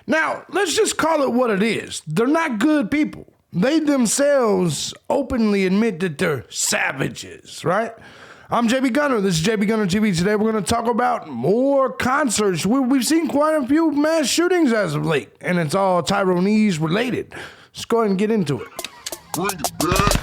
Now, let's just call it what it is. They're not good people. They themselves openly admit that they're savages, right? I'm thejbgunner. This is thejbgunner TV. Today we're going to talk about more concerts. We've seen quite a few mass shootings as of late, and it's all Tyrones related. Let's go ahead and get into it. Bring it back.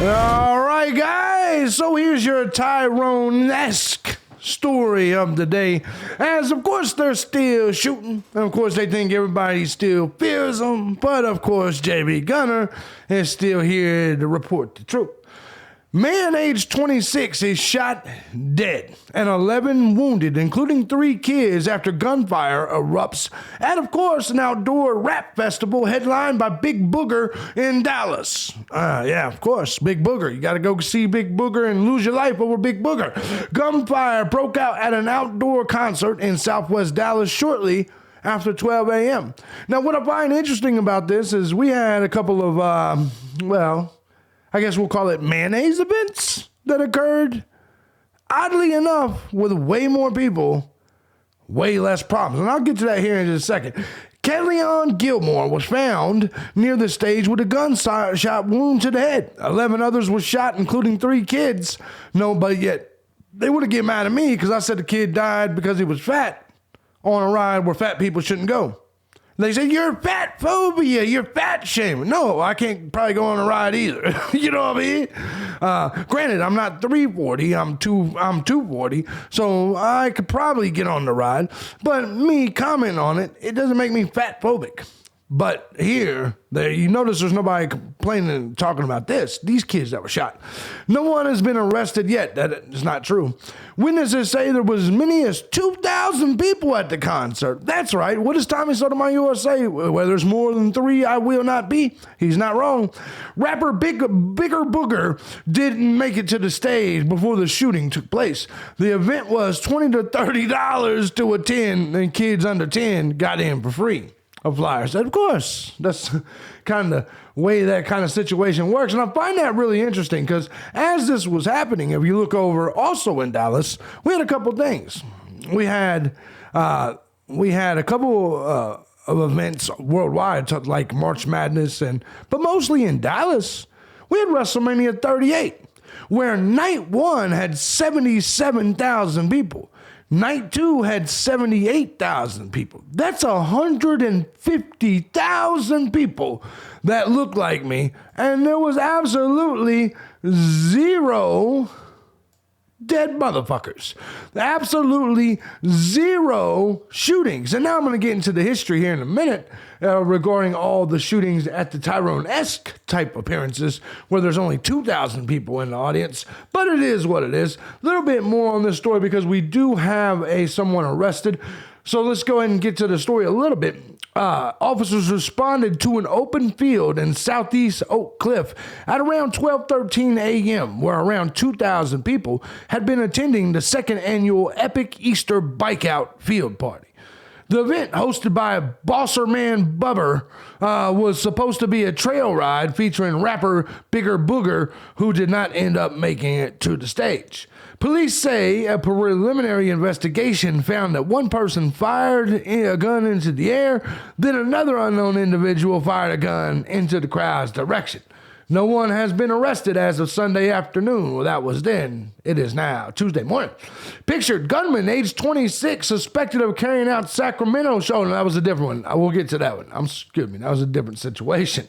All right, guys. So here's your Tyrone-esque story of the day. As, of course, they're still shooting. And, of course, they think everybody still fears them. But, of course, thejbgunner is still here to report the truth. Man aged 26 is shot dead and 11 wounded, including 3 kids, after gunfire erupts at, of course, an outdoor rap festival headlined by Big Booger in Dallas. Yeah, of course, Big Booger. You got to go see Big Booger and lose your life over Big Booger. Gunfire broke out at an outdoor concert in Southwest Dallas shortly after 12 a.m. Now, what I find interesting about this is we had a couple of, I guess we'll call it mayonnaise events that occurred, oddly enough, with way more people, way less problems. And I'll get to that here in just a second. Kellyon Gilmore was found near the stage with a gunshot wound to the head. 11 others were shot, including 3 kids. Nobody yet. They would have get mad at me because I said the kid died because he was fat on a ride where fat people shouldn't go. They say, you're fat phobia, you're fat shaming. No, I can't probably go on a ride either. You know what I mean? Granted, I'm not 340, I'm 240, so I could probably get on the ride. But me commenting on it, it doesn't make me fat phobic. But here, you notice there's nobody complaining and talking about this. These kids that were shot. No one has been arrested yet. That is not true. Witnesses say there was as many as 2,000 people at the concert. That's right. What does Tommy Sotomayor say? Where there's more than 3, I will not be. He's not wrong. Rapper Bigger Booger didn't make it to the stage before the shooting took place. The event was $20 to $30 to attend, and kids under 10 got in for free. Of flyers. Of course, that's kind of way that kind of situation works. And I find that really interesting because as this was happening, if you look over also in Dallas, we had a couple things. We had a couple of events worldwide, like March Madness, but mostly in Dallas, we had Wrestlemania 38, where night 1 had 77,000 people. Night 2 had 78,000 people. That's 150,000 people that looked like me. And there was absolutely 0 dead motherfuckers. Absolutely 0 shootings. And now I'm going to get into the history here in a minute regarding all the shootings at the Tyrone-esque type appearances where there's only 2,000 people in the audience. But it is what it is. A little bit more on this story because we do have someone arrested. So let's go ahead and get to the story a little bit. Officers responded to an open field in southeast Oak Cliff at around 12:13 a.m., where around 2,000 people had been attending the 2nd annual Epic Easter Bike Out Field Party. The event, hosted by Bosser Man Bubber, was supposed to be a trail ride featuring rapper Bigger Booger, who did not end up making it to the stage. Police say a preliminary investigation found that one person fired a gun into the air, then another unknown individual fired a gun into the crowd's direction. No one has been arrested as of Sunday afternoon. Well, that was then. It is now Tuesday morning. Pictured gunman, age 26, suspected of carrying out Sacramento show. No, that was a different one. I will get to that one. Excuse me. That was a different situation.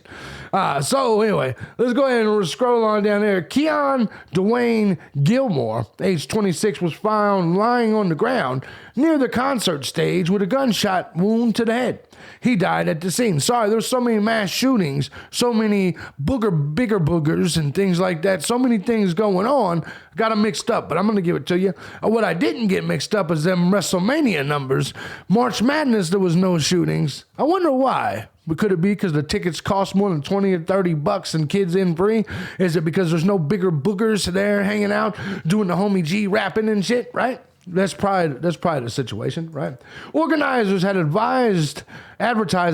So anyway, let's go ahead and scroll on down there. Keon Dwayne Gilmore, age 26, was found lying on the ground near the concert stage with a gunshot wound to the head. He died at the scene. Sorry, there's so many mass shootings, so many bigger boogers and things like that. So many things going on. Got them mixed up, but I'm going to give it to you. What I didn't get mixed up is them Wrestlemania numbers. March Madness, there was no shootings. I wonder why. But could it be because the tickets cost more than $20 or $30 and kids in free? Is it because there's no bigger boogers there hanging out doing the homie G rapping and shit, right? That's probably the situation, right? Organizers had advertised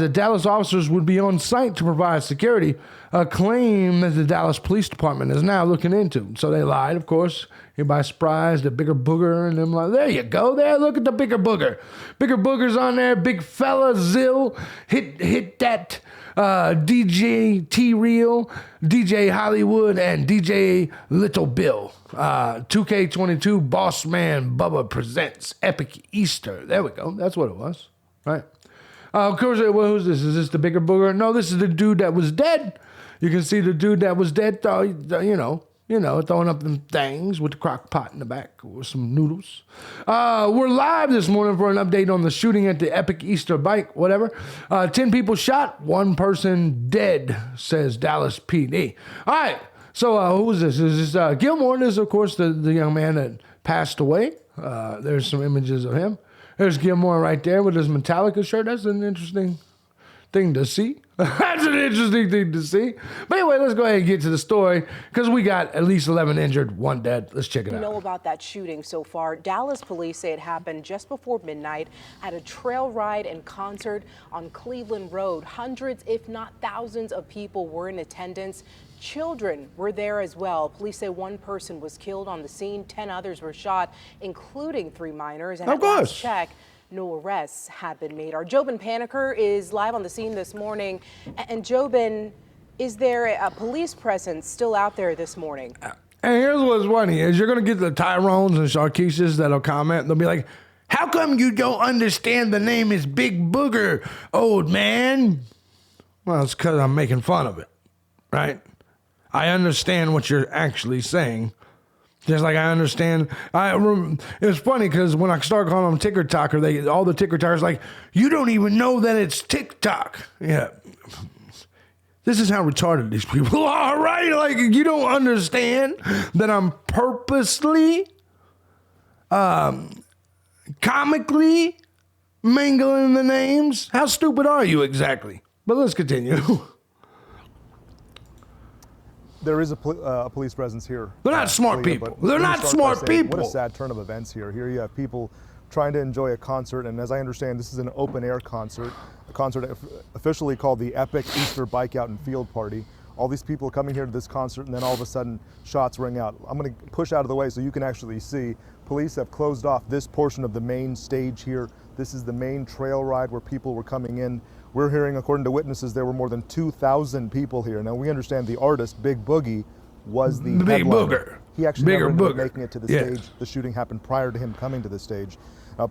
that Dallas officers would be on site to provide security, a claim that the Dallas Police Department is now looking into. So they lied, of course. Everybody surprised, the bigger booger, and them like, there you go, there, look at the bigger booger. Bigger booger's on there, big fella, Zill, hit that DJ T-Real, DJ Hollywood, and DJ Little Bill. 2K22 Boss Man Bubba presents Epic Easter. There we go. That's what it was, right? Of course, well, who's this? Is this the bigger booger? No, this is the dude that was dead. You can see the dude that was dead, throwing up them things with the crock pot in the back with some noodles. We're live this morning for an update on the shooting at the Epic Easter bike, whatever. 10 people shot, 1 person dead, says Dallas PD. All right, so who is this? Is this Gilmore? This is, of course, the young man that passed away. There's some images of him. There's Gilmore right there with his Metallica shirt. That's an interesting thing to see. That's an interesting thing to see. But anyway, let's go ahead and get to the story because we got at least 11 injured, 1 dead. Let's check it out. You know about that shooting so far. Dallas police say it happened just before midnight at a trail ride and concert on Cleveland Road. Hundreds, if not thousands, of people were in attendance. Children were there as well. Police say 1 person was killed on the scene. 10 others were shot, including 3 minors. And at last check, no arrests have been made. Our Jobin Paniker is live on the scene this morning. And Jobin, is there a police presence still out there this morning? And here's what's funny is you're going to get the Tyrones and Sh00ts that'll comment. They'll be like, how come you don't understand the name is Big Booger, old man? Well, it's because I'm making fun of it, right? I understand what you're actually saying. Just like I understand, it's funny because when I start calling them TikToker, all the TikTokers like, you don't even know that it's TikTok. Yeah, this is how retarded these people are, right? Like you don't understand that I'm purposely, comically mingling the names. How stupid are you exactly? But let's continue. There is a police presence here. They're not smart people. They're not smart people. What a sad turn of events here. Here you have people trying to enjoy a concert, and as I understand, this is an open-air concert, a concert officially called the Epic Easter Bike Out and Field Party. All these people coming here to this concert, and then all of a sudden, shots ring out. I'm going to push out of the way so you can actually see. Police have closed off this portion of the main stage here. This is the main trail ride where people were coming in. We're hearing, according to witnesses, there were more than 2,000 people here. Now, we understand the artist, Big Boogie, was the Big headliner. Booger. He actually never ended up making it to the stage. The shooting happened prior to him coming to the stage.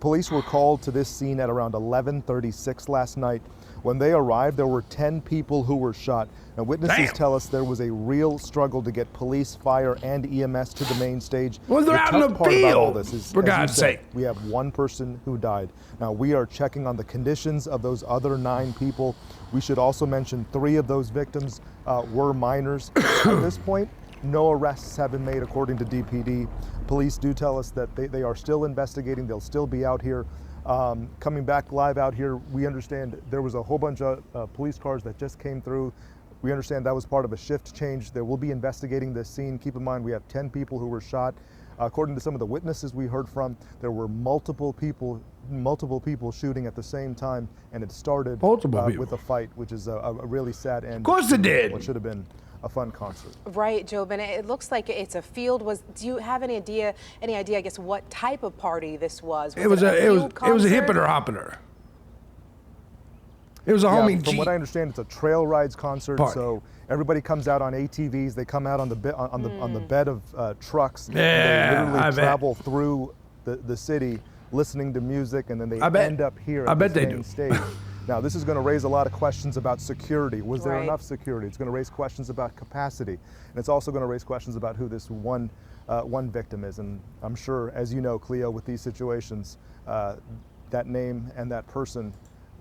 Police were called to this scene at around 11:36 last night. When they arrived, there were 10 people who were shot. Now, witnesses tell us there was a real struggle to get police, fire, and EMS to the main stage. Well, they're out in the part field, about all this is, for God's sake. We have 1 person who died. Now, we are checking on the conditions of those other 9 people. We should also mention 3 of those victims were minors. At this point, no arrests have been made, according to DPD. Police do tell us that they are still investigating. They'll still be out here. Coming back live out here, we understand there was a whole bunch of police cars that just came through. We understand that was part of a shift change. They will be investigating this scene. Keep in mind, we have 10 people who were shot. According to some of the witnesses we heard from, there were multiple people shooting at the same time, and it started with a fight, which is a really sad end. Of course it did. What should have been a fun concert. Right, Job, and it looks like it's a field. Do you have any idea, I guess, what type of party this was? It was a hipper hopper. It was a homie Jeep. From what I understand, it's a trail rides concert. So everybody comes out on ATVs. They come out on the bed of trucks. Yeah, they literally travel through the city, listening to music, and then they end up here at the main stage. Now, this is going to raise a lot of questions about security. Was there enough security? It's going to raise questions about capacity, and it's also going to raise questions about who this one victim is. And I'm sure, as you know, Cleo, with these situations, that name and that person,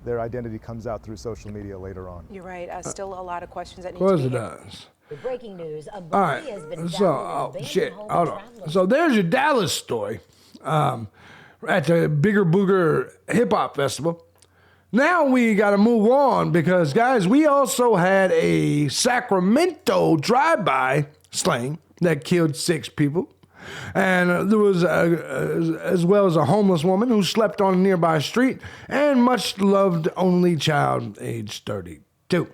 their identity comes out through social media later on. You're right. Still a lot of questions that need to be Of course it does. The breaking news, a body has been found in hold on. So there's your Dallas story at the Bigger Booger Hip Hop Festival. Now we got to move on because, guys, we also had a Sacramento drive-by slaying that killed 6 people. And there was, as well as a homeless woman who slept on a nearby street, and much-loved only child, age 32.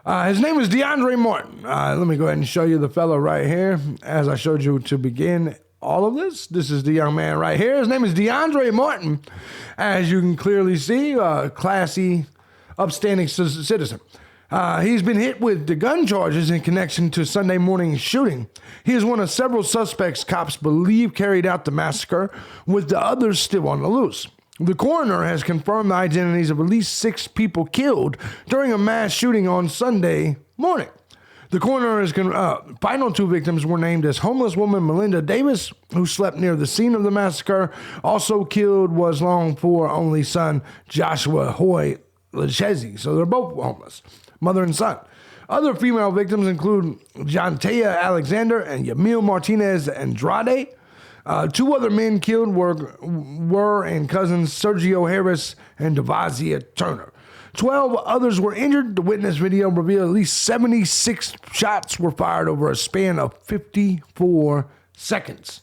His name is DeAndre Martin. Let me go ahead and show you the fellow right here. As I showed you to begin all of this, this is the young man right here. His name is DeAndre Martin. As you can clearly see, a classy, upstanding citizen. He's been hit with the gun charges in connection to Sunday morning's shooting. He is one of several suspects cops believe carried out the massacre, with the others still on the loose. The coroner has confirmed the identities of at least 6 people killed during a mass shooting on Sunday morning. The coroner is final 2 victims were named as homeless woman Melinda Davis, who slept near the scene of the massacre. Also killed was long-for only son Joshua Hoy Lechezi. So they're both homeless, mother and son. Other female victims include Jantea Alexander and Yamil Martinez Andrade. 2 other men killed were and cousins Sergio Harris and Devazia Turner. 12 others were injured. The witness video revealed at least 76 shots were fired over a span of 54 seconds.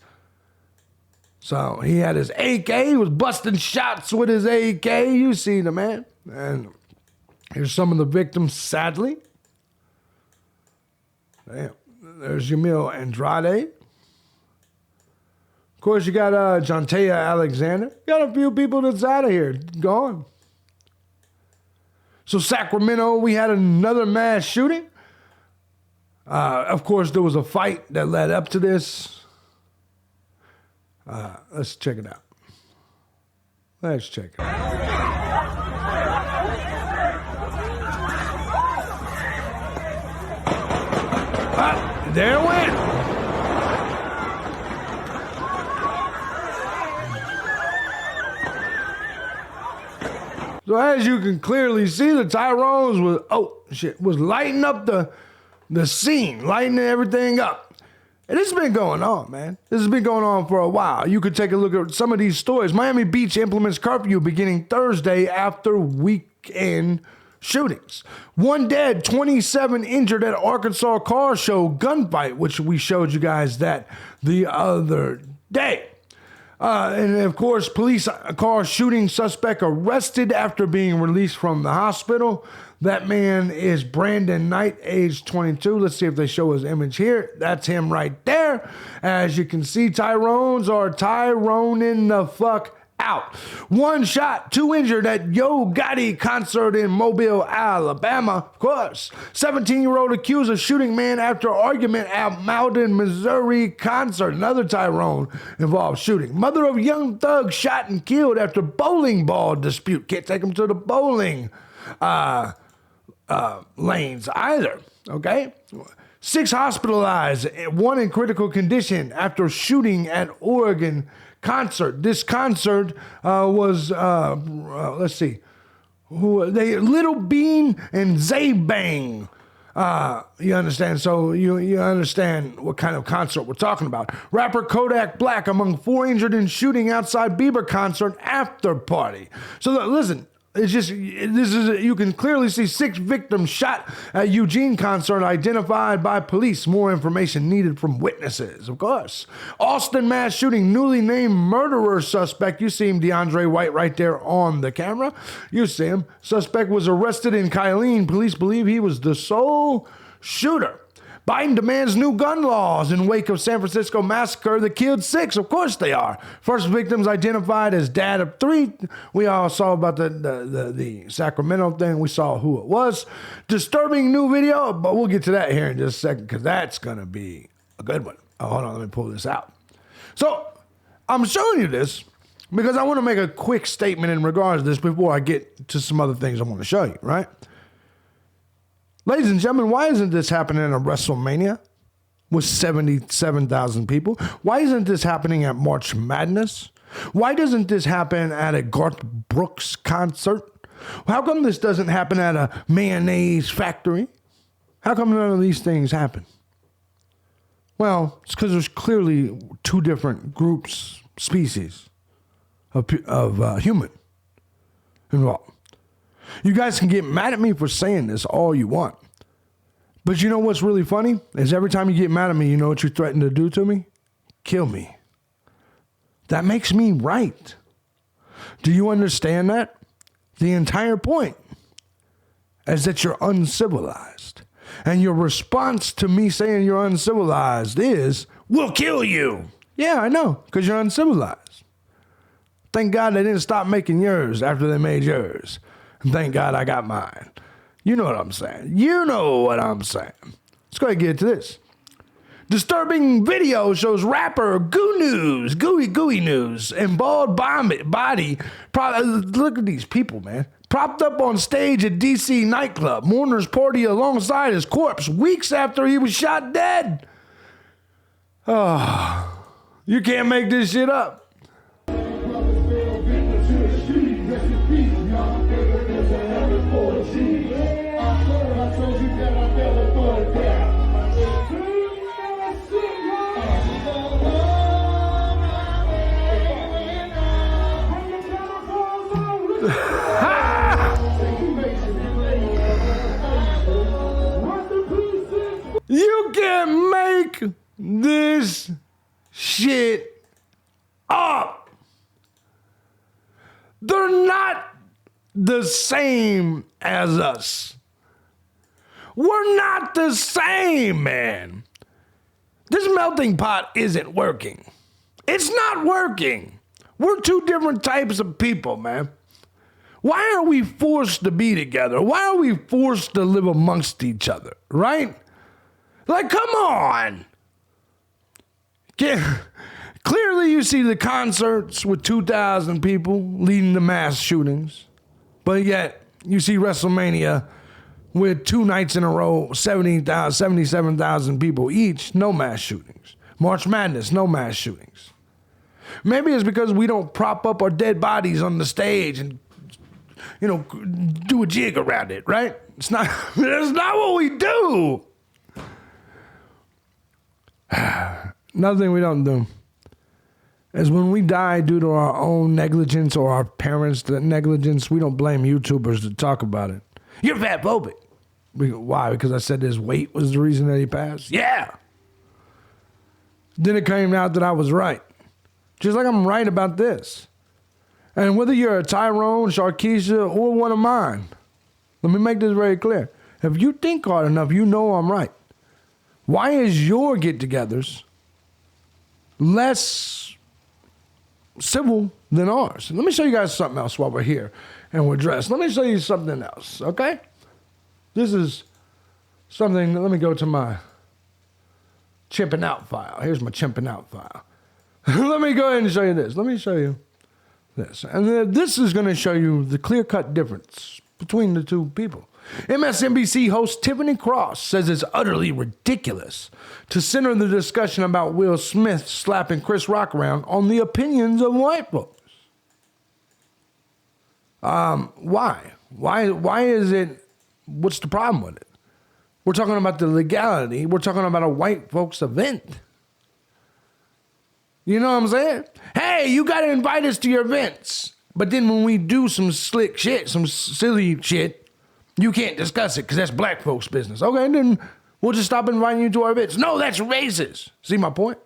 So he had his AK. He was busting shots with his AK. You see the man. And here's some of the victims, sadly. Damn. There's Yamil Andrade. Of course, you got Jantea Alexander. Got a few people that's out of here, gone. So Sacramento, we had another mass shooting. Of course, there was a fight that led up to this. Let's check it out. Let's check it out. There it went. So as you can clearly see, the Tyrones was lighting up the scene, lighting everything up. And this has been going on, man. This has been going on for a while. You could take a look at some of these stories. Miami Beach implements curfew beginning Thursday after weekend shootings. 1 dead, 27 injured at Arkansas car show gunfight, which we showed you guys that the other day. And of course, police car shooting suspect arrested after being released from the hospital. That man is Brandon Knight, age 22. Let's see if they show his image here. That's him right there. As you can see, Tyrones are Tyroning the fuck out. 1 shot, 2 injured at Yo Gotti concert in Mobile, Alabama. Of course, 17-year-old accused of shooting man after argument at Malden, Missouri concert. Another Tyrone involved shooting. Mother of young thug shot and killed after bowling ball dispute. Can't take him to the bowling lanes either. Okay. 6 hospitalized, 1 in critical condition after shooting at Oregon concert. This concert was, let's see, Little Bean and Zaybang. You understand? So you understand what kind of concert we're talking about. Rapper Kodak Black among 4 injured in shooting outside Bieber concert after party. So listen. It's just, you can clearly see 6 victims shot at Eugene concert identified by police. More information needed from witnesses, of course. Austin mass shooting, newly named murderer suspect. You see him, DeAndre White, right there on the camera. You see him. Suspect was arrested in Kylene. Police believe he was the sole shooter. Biden demands new gun laws in wake of San Francisco massacre that killed 6. Of course they are. First victims identified as dad of 3. We all saw about the Sacramento thing. We saw who it was. Disturbing new video, but we'll get to that here in just a second because that's going to be a good one. Oh, hold on, let me pull this out. So I'm showing you this because I want to make a quick statement in regards to this before I get to some other things I want to show you, right? Ladies and gentlemen, why isn't this happening at Wrestlemania with 77,000 people? Why isn't this happening at March Madness? Why doesn't this happen at a Garth Brooks concert? How come this doesn't happen at a mayonnaise factory? How come none of these things happen? Well, it's because there's clearly 2 different groups, species of human involved. You guys can get mad at me for saying this all you want. But you know what's really funny? Is every time you get mad at me, you know what you threaten to do to me? kill me. That makes me right. Do you understand that? The entire point is that you're uncivilized. And your response to me saying you're uncivilized is, we'll kill you. Yeah, I know, because you're uncivilized. Thank God they didn't stop making yours after they made yours. And thank God I got mine. You know what I'm saying. You know what I'm saying. Let's go ahead and get to this. Disturbing video shows rapper Gooey News, and bald body. Look at these people, man. Propped up on stage at DC nightclub. Mourners party alongside his corpse weeks after he was shot dead. Oh, you can't make this shit up. You can't make this shit up. They're not the same as us. We're not the same, man. This melting pot isn't working. It's not working. We're two different types of people, man. Why are we forced to be together? Why are we forced to live amongst each other, right? Like, come on. Clearly, you see the concerts with 2,000 people leading to mass shootings. But yet, you see WrestleMania with 2 nights in a row, 77,000 people each, no mass shootings. March Madness, no mass shootings. Maybe it's because we don't prop up our dead bodies on the stage and, do a jig around it, right? That's not what we do. Another thing we don't do is when we die due to our own negligence or our parents' negligence, we don't blame YouTubers to talk about it. You're fatphobic. Why? Because I said his weight was the reason that he passed? Yeah. Then it came out that I was right. Just like I'm right about this. And whether you're a Tyrone, Sh00t, or one of mine, let me make this very clear. If you think hard enough, you know I'm right. Why is your get-togethers less civil than ours? Let me show you guys something else while we're here and we're dressed. Let me show you something else, okay? This is something, let me go to my chimping out file. Here's my chimping out file. Let me go ahead and show you this. Let me show you this. And then this is going to show you the clear-cut difference between the two people. MSNBC host Tiffany Cross says it's utterly ridiculous to center the discussion about Will Smith slapping Chris Rock around on the opinions of white folks. Why? Why is it, what's the problem with it? We're talking about the legality. We're talking about a white folks event. You know what I'm saying? Hey, you got to invite us to your events. But then when we do some slick shit, some silly shit, you can't discuss it because that's black folks' business. Okay, then we'll just stop inviting you to our events. No, that's racist. See my point?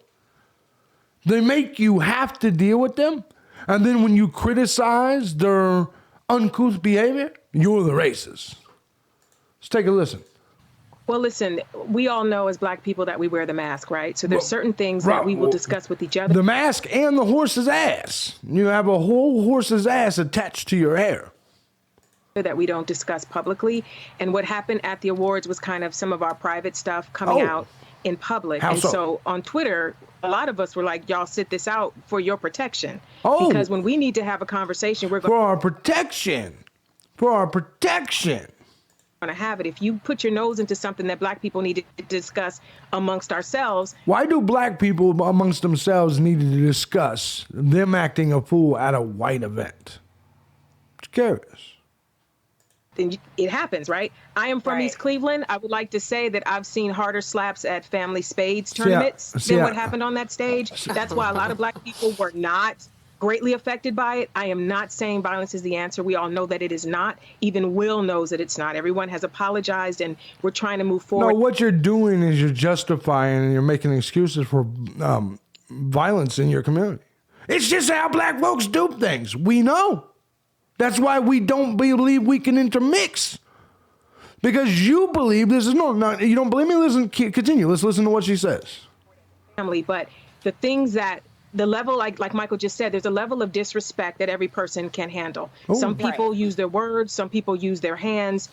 They make you have to deal with them. And then when you criticize their uncouth behavior, you're the racist. Let's take a listen. Well, listen, we all know as black people that we wear the mask, right? So there's certain things that we will discuss with each other. The mask and the horse's ass. You have a whole horse's ass attached to your hair. That we don't discuss publicly. And what happened at the awards was kind of some of our private stuff coming out in public. How so? So on Twitter, a lot of us were like, y'all sit this out for your protection. Because when we need to have a conversation, we're going for our protection. For our protection. To have it. If you put your nose into something that black people need to discuss amongst ourselves. Why do black people amongst themselves need to discuss them acting a fool at a white event? It's curious. Then it happens, right? I am from East Cleveland. I would like to say that I've seen harder slaps at family spades tournaments than what happened on that stage. That's why a lot of black people were not greatly affected by it. I am not saying violence is the answer. We all know that it is not. Even Will knows that it's not. Everyone has apologized, and we're trying to move forward. No, what you're doing is you're justifying and you're making excuses for violence in your community. It's just how black folks do things. We know. That's why we don't believe we can intermix. Because you believe this is you don't believe me? Listen, continue. Let's listen to what she says. Family, but the things that the level, like Michael just said, there's a level of disrespect that every person can handle. Ooh. Some people use their words, some people use their hands.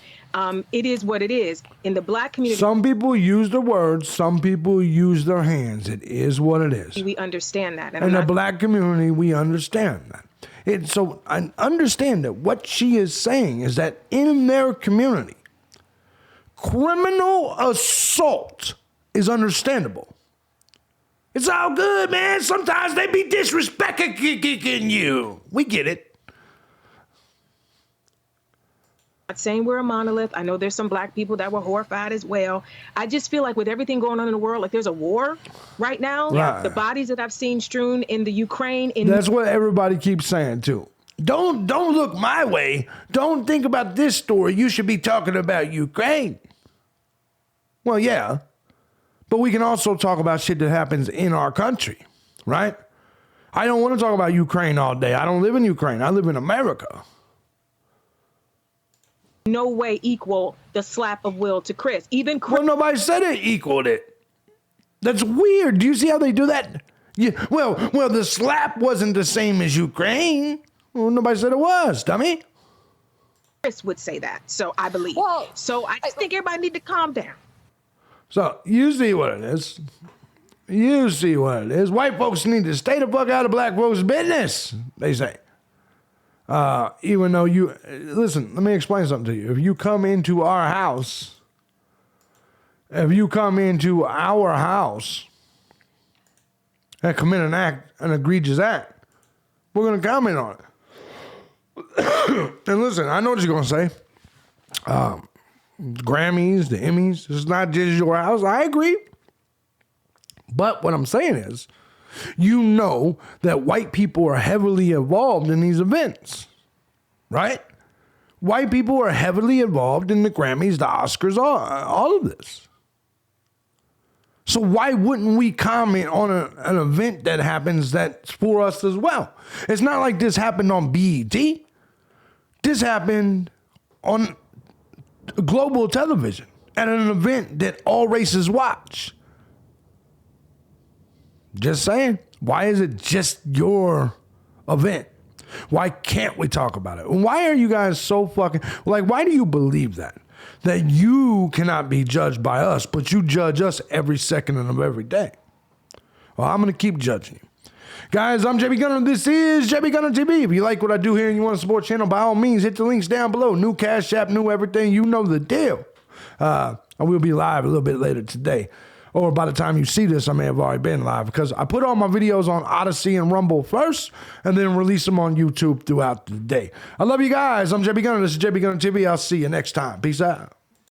It is what it is. In the black community, some people use the words, some people use their hands. It is what it is. We understand that. In the black community, we understand that. So I understand that what she is saying is that in their community, criminal assault is understandable. It's all good, man. Sometimes they be disrespecting you. We get it. Not saying we're a monolith. I know there's some black people that were horrified as well. I just feel like with everything going on in the world, like there's a war right now. Right. The bodies that I've seen strewn in the Ukraine. That's what everybody keeps saying too. Don't look my way. Don't think about this story. You should be talking about Ukraine. Well, yeah. But we can also talk about shit that happens in our country, right? I don't want to talk about Ukraine all day. I don't live in Ukraine. I live in America. No way equal the slap of Will to Chris. Even Chris. Well, nobody said it equaled it. That's weird. Do you see how they do that? Yeah. Well, the slap wasn't the same as Ukraine. Well, nobody said it was, dummy. Chris would say that, so I believe. Well, so I just think everybody need to calm down. So you see what it is. You see what it is. White folks need to stay the fuck out of black folks' business, they say. Even though listen, let me explain something to you. If you come into our house, and commit an egregious act, we're going to comment on it. And listen, I know what you're going to say. Grammys, the Emmys, it's not just your house. I agree. But what I'm saying is, you know that white people are heavily involved in these events, right? White people are heavily involved in the Grammys, the Oscars, all of this. So why wouldn't we comment on an event that happens that's for us as well? It's not like this happened on BET. This happened on global television at an event that all races watch. Just saying. Why is it just your event? Why can't we talk about it? Why are you guys so fucking... Like, why do you believe that? That you cannot be judged by us, but you judge us every second of every day. Well, I'm going to keep judging you. Guys, I'm JB Gunner. This is JB Gunner TV. If you like what I do here and you want to support the channel, by all means, hit the links down below. New Cash App, new everything. You know the deal. I will be live a little bit later today. Or by the time you see this, I may have already been live because I put all my videos on Odyssey and Rumble first and then release them on YouTube throughout the day. I love you guys. I'm JB Gunner. This is JB Gunner TV. I'll see you next time. Peace out.